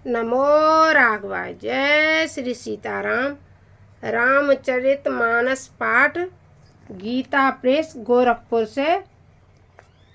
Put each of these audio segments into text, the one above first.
नमो राघवाय। जय श्री सीताराम। रामचरितमानस पाठ गीता प्रेस गोरखपुर से।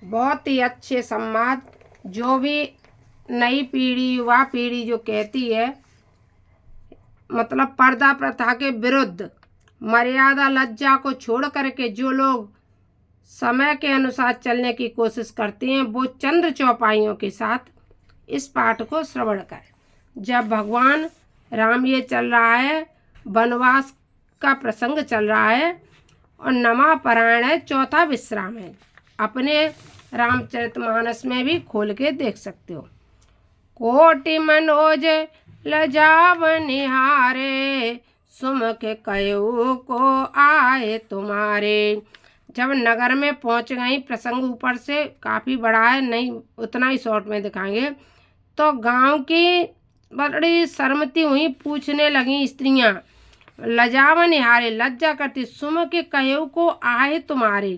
बहुत ही अच्छे संवाद। जो भी नई पीढ़ी युवा पीढ़ी जो कहती है मतलब पर्दा प्रथा के विरुद्ध मर्यादा लज्जा को छोड़ करके जो लोग समय के अनुसार चलने की कोशिश करते हैं वो चंद्र चौपाइयों के साथ इस पाठ को श्रवण करें। जब भगवान राम ये चल रहा है, वनवास का प्रसंग चल रहा है और नमा पारायण है, चौथा विश्राम है। अपने रामचरितमानस में भी खोल के देख सकते हो। कोटि मनोज लजाव निहारे, सुमुख कयो को आए तुम्हारे। जब नगर में पहुंच गई, प्रसंग ऊपर से काफ़ी बड़ा है, नहीं उतना ही शॉर्ट में दिखाएंगे। तो गांव की बड़ी शर्मती हुई, पूछने लगी स्त्रियां, लजावन निहारे, लज्जा करती, सुमुख कयो को आए तुम्हारे।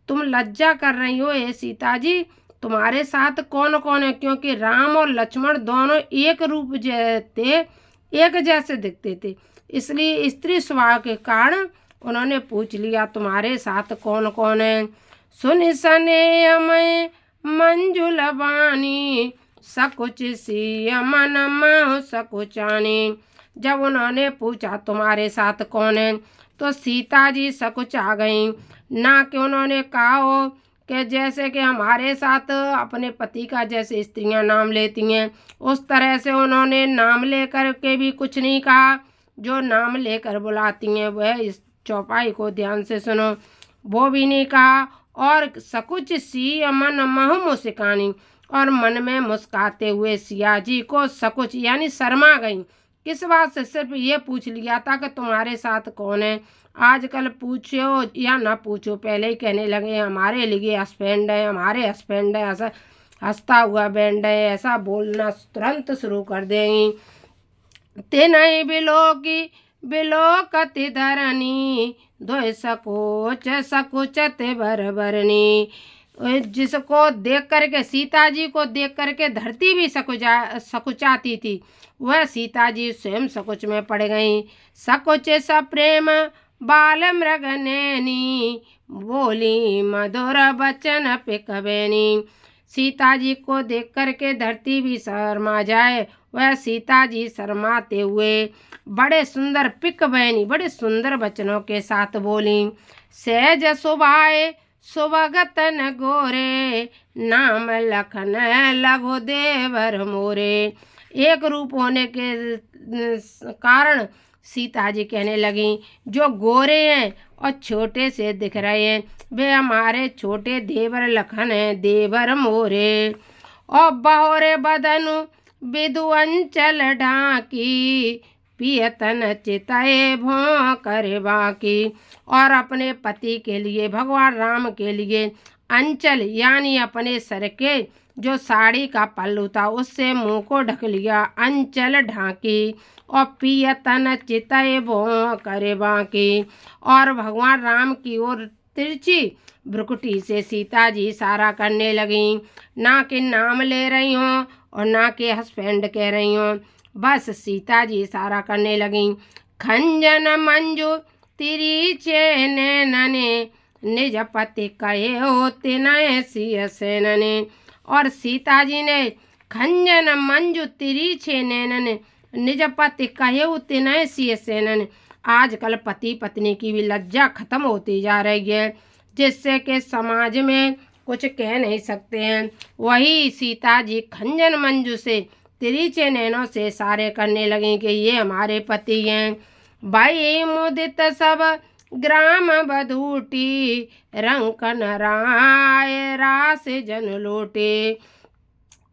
तुम लज्जा कर रही हो हे सीता जी, तुम्हारे साथ कौन कौन है? क्योंकि राम और लक्ष्मण दोनों एक रूप थे, एक जैसे दिखते थे, इसलिए स्त्री स्वभाव के कारण उन्होंने पूछ लिया तुम्हारे साथ कौन कौन है। सुन सने मैं मंजुल बानी, सकुच सी मन मह सकुचानी। जब उन्होंने पूछा तुम्हारे साथ कौन है तो सीता जी सकुच आ गईं। ना कि उन्होंने कहा हो कि जैसे कि हमारे साथ अपने पति का जैसे स्त्रियां नाम लेती हैं उस तरह से उन्होंने नाम लेकर के भी कुछ नहीं कहा। जो नाम लेकर बुलाती हैं वह इस चौपाई को ध्यान से सुनो, वो भी नहीं कहा। और सकुच सी मन मह मुस्कानी, और मन में मुस्काते हुए सिया जी को सकुच यानी शर्मा गई। किस बात से? सिर्फ ये पूछ लिया था कि तुम्हारे साथ कौन है। आजकल पूछो या ना पूछो, पहले ही कहने लगे हमारे लिए हस्बैंड है, हमारे हस्बैंड है, ऐसा हंसता हुआ बैंड है, ऐसा बोलना तुरंत शुरू कर देंगी। ते नहीं बिलोकी बिलोकति धरनी, धोय सकोच सकुचते बरबरनी। जिसको देख करके, सीता जी को देख करके धरती भी सकुचाती थी, वह सीता जी स्वयं सकुच में पड़ गईं। सकुच सप्रेम बाल मृग नैनी, बोली मधुर बचन पिकबैनी। सीता जी को देख करके धरती भी शर्मा जाए, वह सीता जी शर्माते हुए बड़े सुंदर पिक बहनी, बड़े सुंदर वचनों के साथ बोली। सहज सुभाए सुभगत न गोरे, नाम लखन लघु देवर मोरे। एक रूप होने के कारण सीता जी कहने लगी जो गोरे हैं और छोटे से दिख रहे हैं वे हमारे छोटे देवर लखन हैं, देवर मोरे। और बहोरे बदनु विदु अंचल ढाकी, पियतन चितए भों करे बाकी। और अपने पति के लिए, भगवान राम के लिए अंचल यानी अपने सर के जो साड़ी का पल्लू था उससे मुंह को ढक लिया, अंचल ढाकी। और पियतन चितए भों करे बाकी। और भगवान राम की ओर तिरछी भ्रुकुटी से सीता जी इशारा करने लगीं, ना कि नाम ले रही हों और ना कि हस्बैंड कह रही हों, बस सीता जी इशारा करने लगीं। खंजन मंजू तिरिचे नैनने, निज पति कहे हो तिनय सिय सेनने। और सीता जी ने खंजन मंजू तिरिचे नैनने, निज पति कहे हो तिनय सिय सेनने। आजकल पति पत्नी की भी लज्जा खत्म होती जा रही है, जिससे कि समाज में कुछ कह नहीं सकते हैं। वही सीता जी खंजन मंजू से तिरछे नैनों से इशारे करने लगी कि ये हमारे पति हैं। भाई मुदित सब ग्राम बधूटी, रंकन राय रास जन लोटे।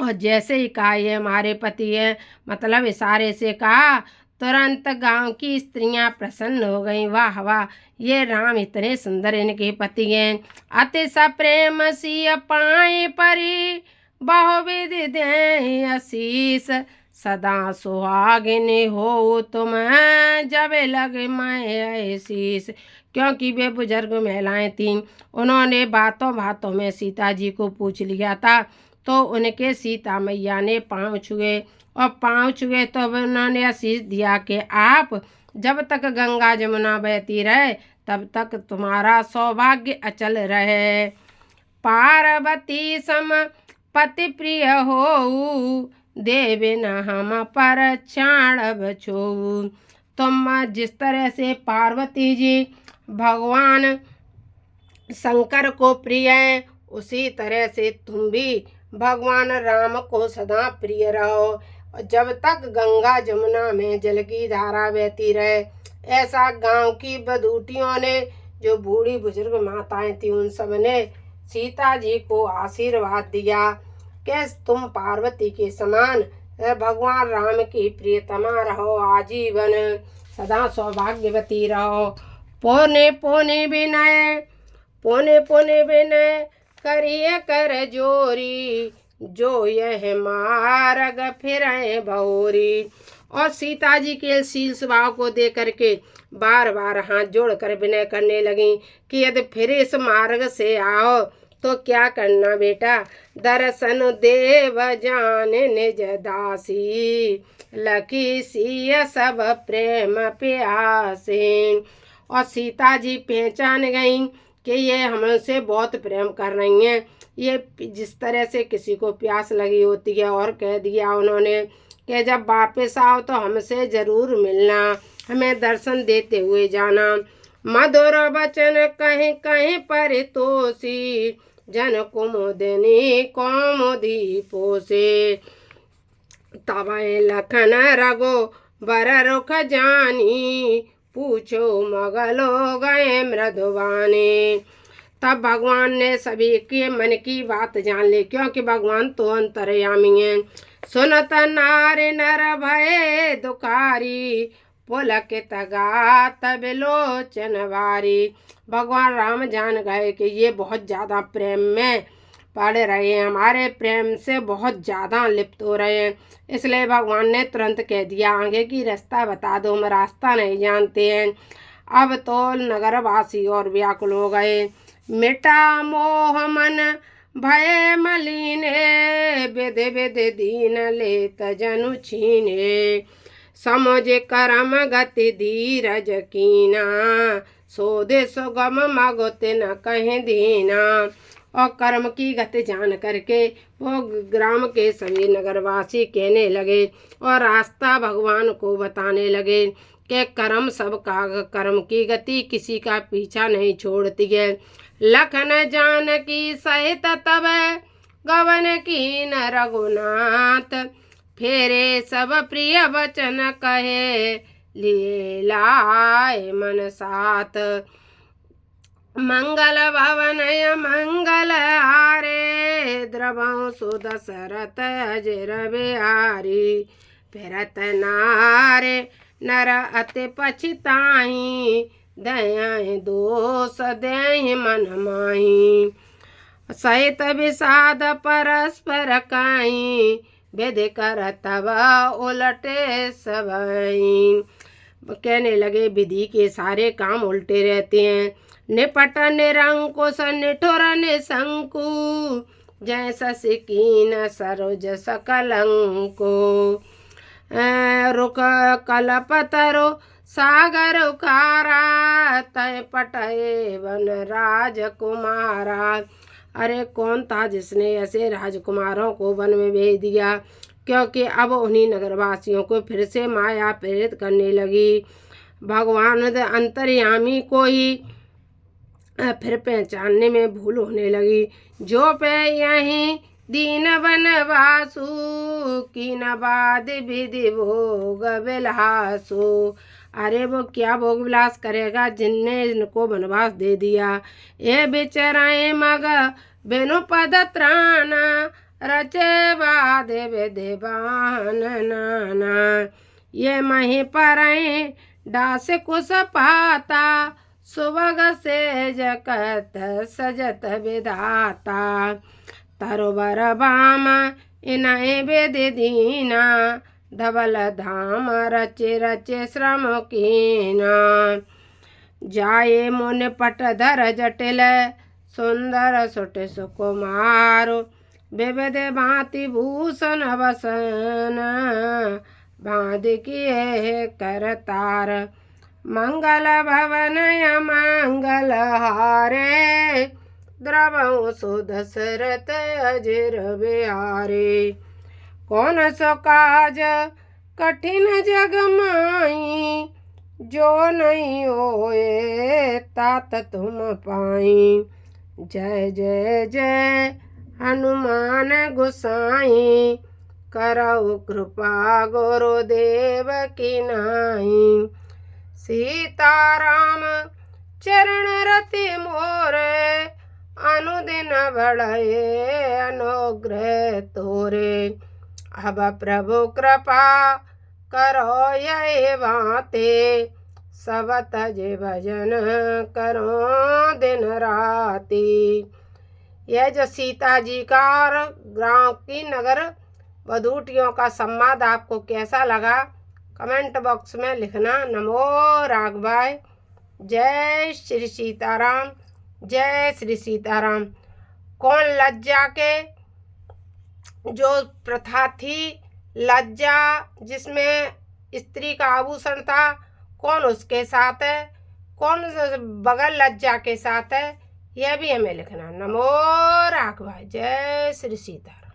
और जैसे ही कहा ये हमारे पति हैं, मतलब इशारे से कहा, तुरंत गांव की स्त्रियां प्रसन्न हो गईं। वाह वाह, ये राम इतने सुंदर इनके पति हैं। अति सप्रेम सिय पाए परी, बहुविधि दें आशीष। सदा सुहागिनी हो तुम जब लगे मैं शीश। क्योंकि वे बुजुर्ग महिलाएं थीं, उन्होंने बातों बातों में सीता जी को पूछ लिया था तो उनके सीता मैया ने पाँव छुए और पाँव छुए तो उन्होंने आशीष दिया कि आप जब तक गंगा जमुना बहती रहे तब तक तुम्हारा सौभाग्य अचल रहे। पार्वती सम पति प्रिय हो देवे न हम पर क्षण बछो। तुम जिस तरह से पार्वती जी भगवान शंकर को प्रिय है, उसी तरह से तुम भी भगवान राम को सदा प्रिय रहो। जब तक गंगा जमुना में जल की धारा बहती रहे। ऐसा गांव की बधूटियों ने, जो बूढ़ी बुजुर्ग माताएं थी, उन सब ने सीता जी को आशीर्वाद दिया कि तुम पार्वती के समान भगवान राम की प्रियतमा रहो, आजीवन सदा सौभाग्यवती रहो। पोने पोने विनय करिए कर जोरी, जो यह मार्ग फिरे भौरी। और सीता जी के शील स्वभाव को देख करके बार बार हाथ जोड़कर विनय करने लगी कि यदि फिर इस मार्ग से आओ तो क्या करना बेटा। दर्शन देव जान निज दासी, लकी सिय सब प्रेम प्यासे। और सीता जी पहचान गईं कि ये हमसे बहुत प्रेम कर रही हैं। ये जिस तरह से किसी को प्यास लगी होती है, और कह दिया उन्होंने कि जब वापस आओ तो हमसे ज़रूर मिलना, हमें दर्शन देते हुए जाना। मधुर वचन कहीं कहीं परितोषी, जन कुमुदिनी कौमुदी पोसे। तब लखन रघो बर रुख जानी, पूछो मगलो गए मृदुवानी। तब भगवान ने सभी के मन की बात जान ली, क्योंकि भगवान तो अंतर्यामी हैं। सुनत नारी नर भये दुखारी, पुलकित गात बिलोचन वारी। भगवान राम जान गए कि ये बहुत ज़्यादा प्रेम में पड़ रहे हैं, हमारे प्रेम से बहुत ज़्यादा लिप्त हो रहे हैं। इसलिए भगवान ने तुरंत कह दिया, आगे की रास्ता बता दो, हम रास्ता नहीं जानते हैं। अब तो नगरवासी और व्याकुल हो गए। मिटा मोह मन भय मलिने, विधि विधि दीन लेत जनु छीने। समझ करम गति धीरज कीना, सोधे सुगम मगुत न कहीं दीना। और कर्म की गति जान करके वो ग्राम के सभी नगरवासी कहने लगे और रास्ता भगवान को बताने लगे कि कर्म सबका, कर्म की गति किसी का पीछा नहीं छोड़ती है। लखन जानकी सहित तब गवन कीन रघुनाथ, फेरे सब प्रिय वचन कहे लिए लाए मन साथ। मंगल भवन मंगल हारे, द्रवं सुदशरथ अजर बिहारी। फिरत नारे नर अति पछताई, दया दोष दे मन माही। सहित विषाद परस्पर काई, विधि कर तब उलटे सबई। कहने लगे विधि के सारे काम उल्टे रहते हैं। निपट निरंकुश निठुर निशंकु, जैसा सिकीन सरोज सकलंको। रुक कलपतरो सागर उखारा, तय पटए वन राजकुमारा। अरे कौन था जिसने ऐसे राजकुमारों को वन में भेज दिया, क्योंकि अब उन्हीं नगरवासियों को फिर से माया प्रेरित करने लगी। भगवान अंतर्यामी को ही फिर पहचानने में भूल होने लगी। जो पे यहीं दीन वनवासु, की नबाद विधि भोग विलासु। अरे वो क्या भोग विलास करेगा जिनने इनको वनवास दे दिया। ये बेचराए मग बिनु पद त्राना, रचे बाद विधि बान नाना। ये मही पर डास कुश पाता, सुबग से जगत सजत विधाता। तरोबर बाम इनहि विधि दीना, धवल धाम रचे रचे श्रम कीना। जाए मुनि पट धर जटिल, सुंदर सुट सुकुमार। विविध भांति भूषण वसन बांध किए करतार मंगल भवन मंगल हारे द्रवहु सो दशरथ अजिर बिहारे। कौन सो काज कठिन जग माई जो नहीं होए तात तुम पाई। जय जय जय हनुमान गोसाई करौ कृपा गुरुदेव की नाई। सीताराम चरण रति मोरे अनुदिन बढ़े अनुग्रह तोरे। अब प्रभु कृपा करो ये बाते सब तज भजन करो दिन राती। यह जो सीता जी का और गाँव की नगर वधूटियों का संवाद आपको कैसा लगा कमेंट बॉक्स में लिखना। नमो राघवाय। जय श्री सीताराम, जय श्री सीताराम। कौन लज्जा के जो प्रथा थी, लज्जा जिसमें स्त्री का आभूषण था, कौन उसके साथ है, कौन बगल लज्जा के साथ है, यह भी हमें लिखना। नमो राघवाय। जय श्री सीताराम।